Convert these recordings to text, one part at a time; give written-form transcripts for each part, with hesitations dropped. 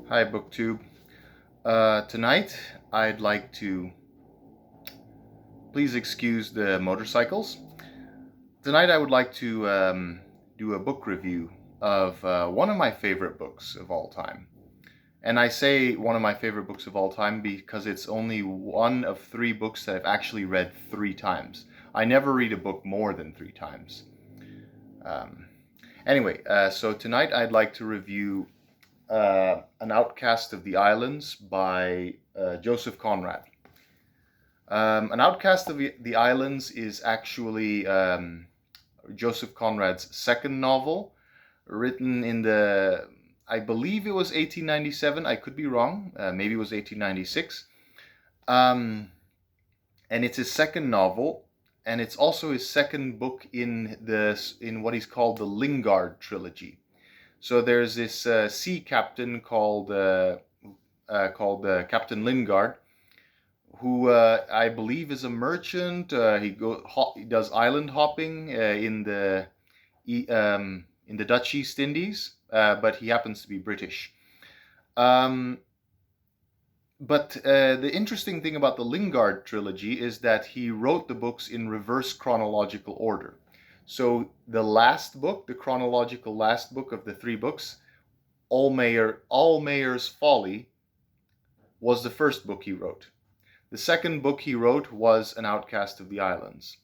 Hi, BookTube. Tonight, I'd like to please excuse the motorcycles. Tonight, I would like to do a book review of one of my favorite books of all time. And I say one of my favorite books of all time because it's only one of three books that I've actually read three times. I never read a book more than three times. Um, so tonight I'd like to review An Outcast of the Islands by Joseph Conrad. An Outcast of the Islands is actually Joseph Conrad's second novel, written in I believe it was 1897. I could be wrong. Maybe it was 1896. Um, and it's his second novel, and it's also his second book in what he's called the Lingard trilogy. So there's this sea captain called Captain Lingard, who I believe is a merchant. He does island hopping in the Dutch East Indies, but he happens to be British. Um, but the interesting thing about the Lingard trilogy is that he wrote the books in reverse chronological order. So the last book, the chronological last book of the three books, Almayer's Folly, was the first book he wrote. The second book he wrote was An Outcast of the Islands.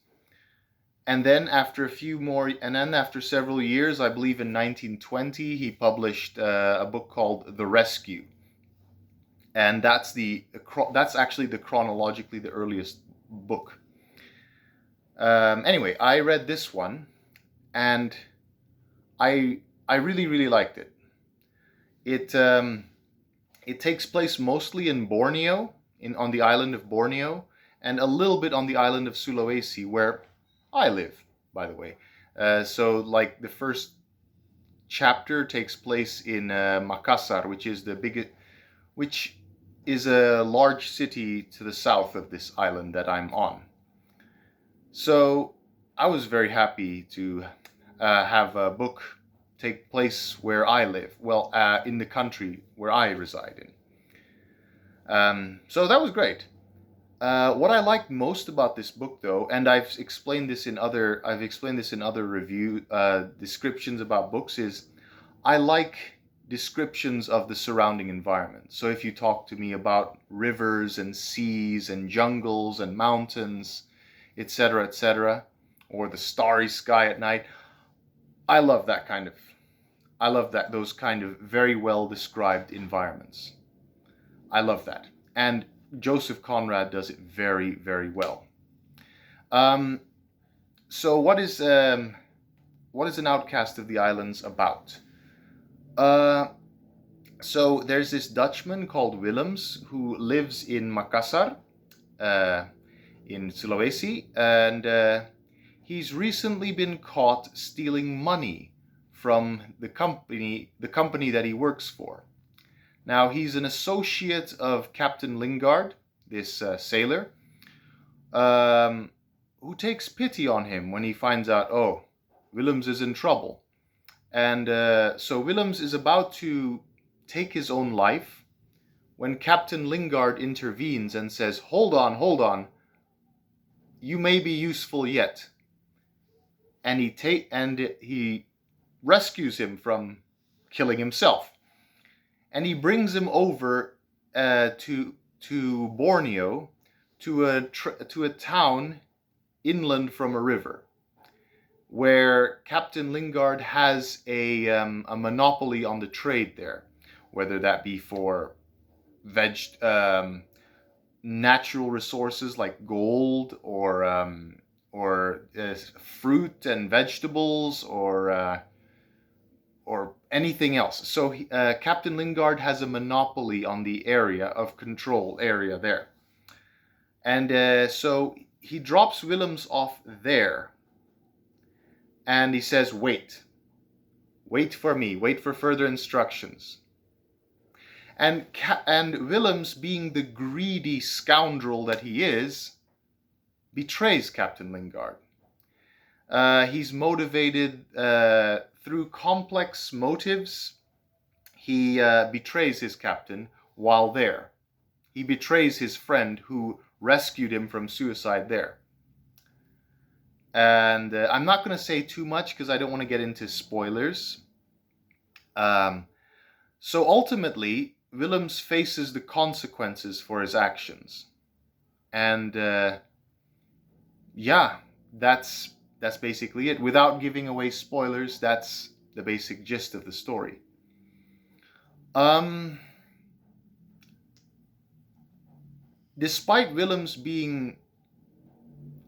And then after several years, I believe in 1920, he published a book called The Rescue. And that's actually chronologically the earliest book. Anyway, I read this one, and I really, really liked it. It takes place mostly in Borneo, on the island of Borneo, and a little bit on the island of Sulawesi, where I live, by the way. So, like, the first chapter takes place in Makassar, which is a large city to the south of this island that I'm on. So, I was very happy to have a book take place where I live, in the country where I reside in. So that was great. What I liked most about this book, though, and I've explained this in other review descriptions about books, is I like descriptions of the surrounding environment. So if you talk to me about rivers and seas and jungles and mountains, etc., or the starry sky at night, I love those kind of very well described environments. I love that. And Joseph Conrad does it very, very well. So what is An Outcast of the Islands about? So there's this Dutchman called Willems who lives in Makassar, in Sulawesi, and he's recently been caught stealing money from the company that he works for. Now, he's an associate of Captain Lingard, this sailor, who takes pity on him when he finds out, oh, Willems is in trouble. And so Willems is about to take his own life when Captain Lingard intervenes and says, hold on, you may be useful yet. And he rescues him from killing himself. And he brings him over to Borneo, to a town inland from a river, where Captain Lingard has a monopoly on the trade there, whether that be for natural resources like gold, or fruit and vegetables, or anything else. So Captain Lingard has a monopoly on the control area there. And so he drops Willems off there. And he says, wait for me, wait for further instructions. And Willems, being the greedy scoundrel that he is, betrays Captain Lingard. He's motivated through complex motives. he betrays his captain while there. He betrays his friend who rescued him from suicide there. And I'm not going to say too much because I don't want to get into spoilers. So ultimately, Willems faces the consequences for his actions. And yeah, that's basically it. Without giving away spoilers, that's the basic gist of the story. Despite Willems being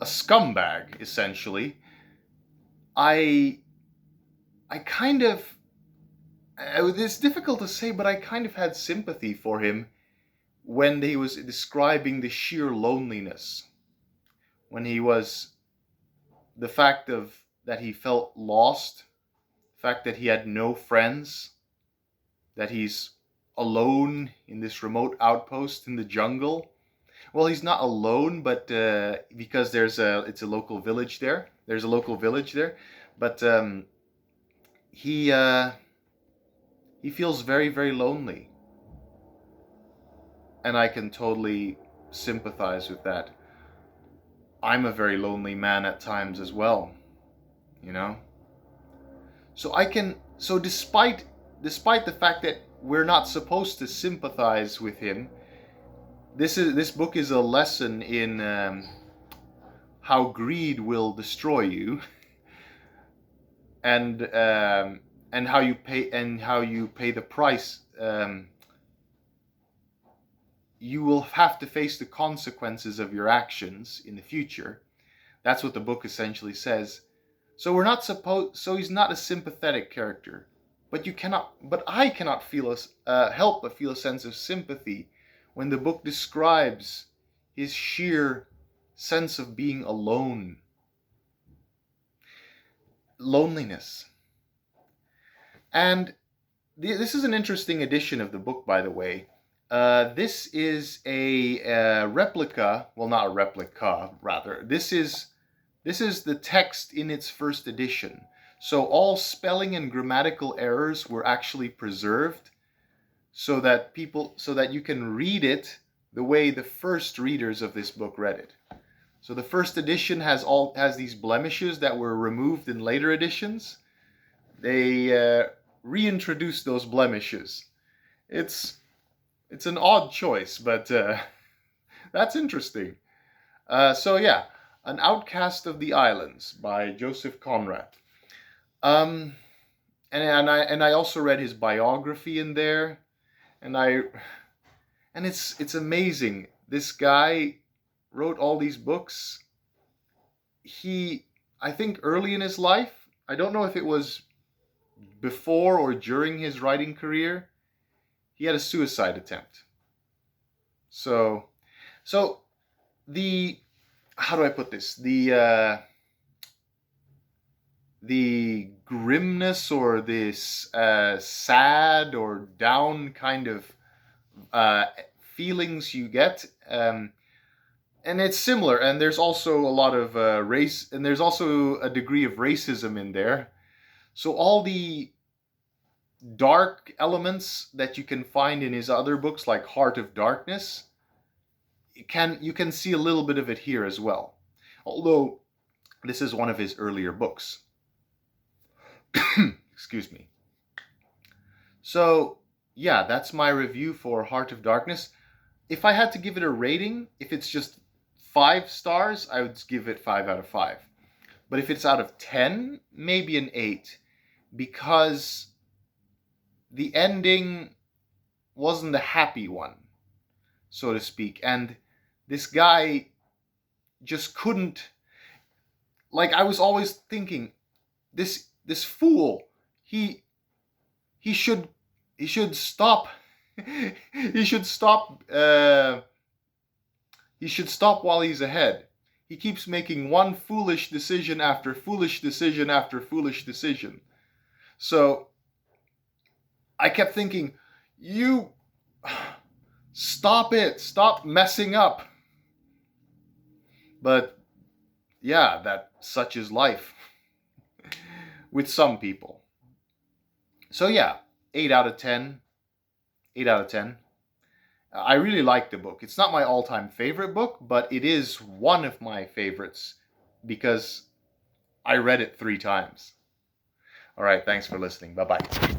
a scumbag, essentially, I kind of, it's difficult to say, but I kind of had sympathy for him when he was describing the sheer loneliness. When he was, the fact of that he felt lost, the fact that he had no friends, that he's alone in this remote outpost in the jungle. Well, he's not alone, but because it's a local village there. There's a local village there, but he feels very, very lonely, and I can totally sympathize with that. I'm a very lonely man at times as well, you know. So despite the fact that we're not supposed to sympathize with him, this book is a lesson in how greed will destroy you, and how you pay the price. You will have to face the consequences of your actions in the future. That's what the book essentially says. So he's not a sympathetic character, but I cannot help but feel a sense of sympathy when the book describes his sheer sense of being alone. Loneliness. And this is an interesting edition of the book, by the way. This is a replica, well, not a replica, rather. This is the text in its first edition. So all spelling and grammatical errors were actually preserved so that you can read it the way the first readers of this book read it. So the first edition has these blemishes that were removed in later editions. They reintroduced those blemishes. It's an odd choice, but that's interesting. So yeah, An Outcast of the Islands by Joseph Conrad. And I also read his biography in there, and it's amazing. This guy wrote all these books. I think early in his life, I don't know if it was before or during his writing career, he had a suicide attempt. So how do I put this? The grimness or this sad or down kind of feelings you get, and it's similar. And there's also a lot of race, and there's also a degree of racism in there. So all the dark elements that you can find in his other books, like Heart of Darkness, you can see a little bit of it here as well. Although this is one of his earlier books. Excuse me. So yeah, that's my review for Heart of Darkness. If I had to give it a rating, if it's just 5 stars, I would give it 5 out of 5. But if it's out of 10, maybe an 8, because the ending wasn't a happy one, so to speak. And this guy just couldn't, like, I was always thinking, this fool, he should stop. He should stop while he's ahead. He keeps making one foolish decision after foolish decision after foolish decision. So I kept thinking, you stop it, stop messing up. But yeah, such is life with some people. So yeah, 8 out of 10. 8 out of 10. I really like the book. It's not my all-time favorite book, but it is one of my favorites because I read it 3 times. All right, thanks for listening. Bye-bye.